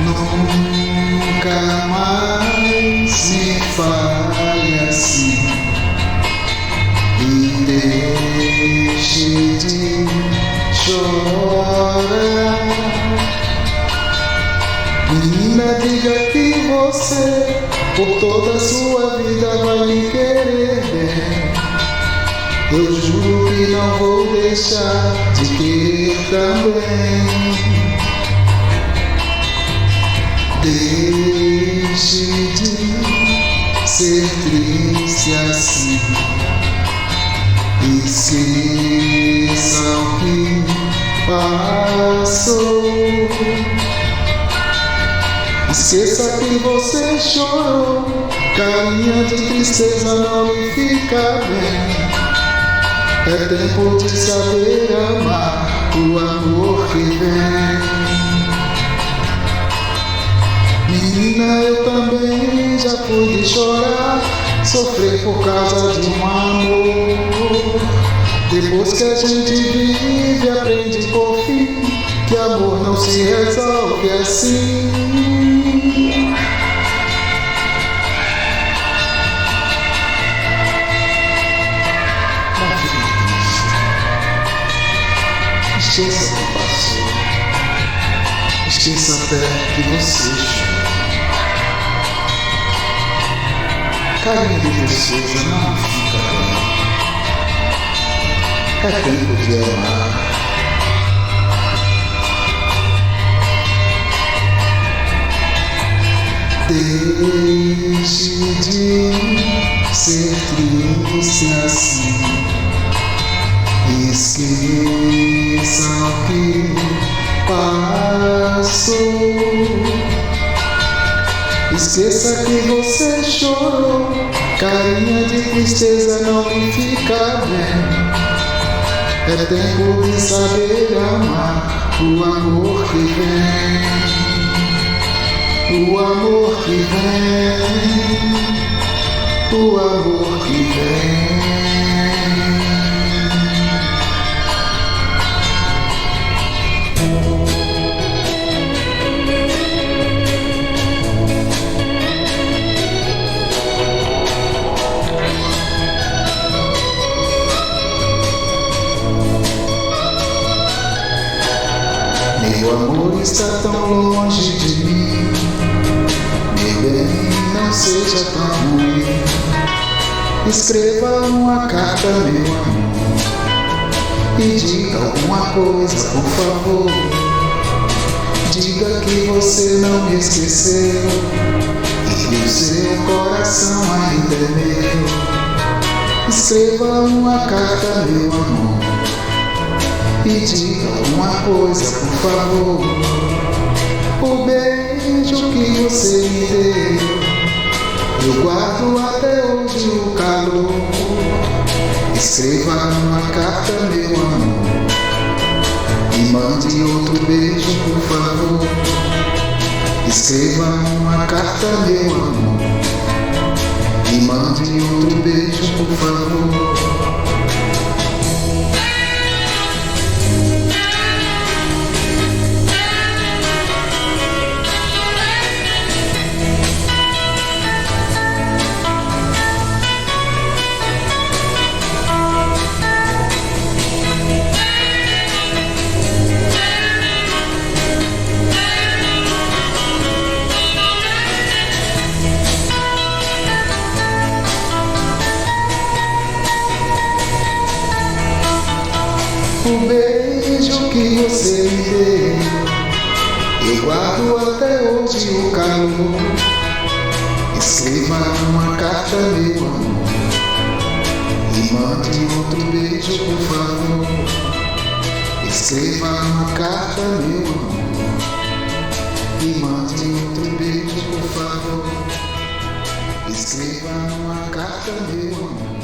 Nunca mais me fale assim e deixe de chorar. Menina, diga que você por toda a sua vida vai me querer bem. Eu juro que não vou deixar de querer também. Deixe de ser triste assim. Esqueça o que passou. Esqueça que você chorou. Carinha de tristeza não lhe fica bem. É tempo de saber amar o amor que vem. Menina, eu também já fui de chorar, sofrer por causa de um amor. Depois que a gente vive, aprende por fim que amor não se resolve assim. Não fique triste. Esqueça o que passou. Esqueça até que você chorou. Carinho de tristeza não fica bem. É tempo de amar. Deixe de ser triste assim. Esqueça o que passou. Esqueça que você chorou. Carinha de tristeza não lhe fica bem. É tempo de saber amar o amor que vem. O amor que vem. O amor que vem. Meu amor está tão longe de mim. Meu bem, não seja tão ruim. Escreva uma carta, meu amor, e diga alguma coisa, por favor. Diga que você não me esqueceu e que o seu coração ainda é meu. Escreva uma carta, meu amor, e diga uma coisa, por favor. O beijo que você me deu, eu guardo até hoje o calor. Escreva uma carta, meu amor, e mande outro beijo, por favor. Escreva uma carta, meu amor, e mande outro beijo, por favor. O beijo que você me deu, eu guardo até hoje o calor. Escreva uma carta, meu amor, e mande outro beijo, por favor. Escreva uma carta, meu amor, e mande outro beijo, por favor. Escreva uma carta, meu amor.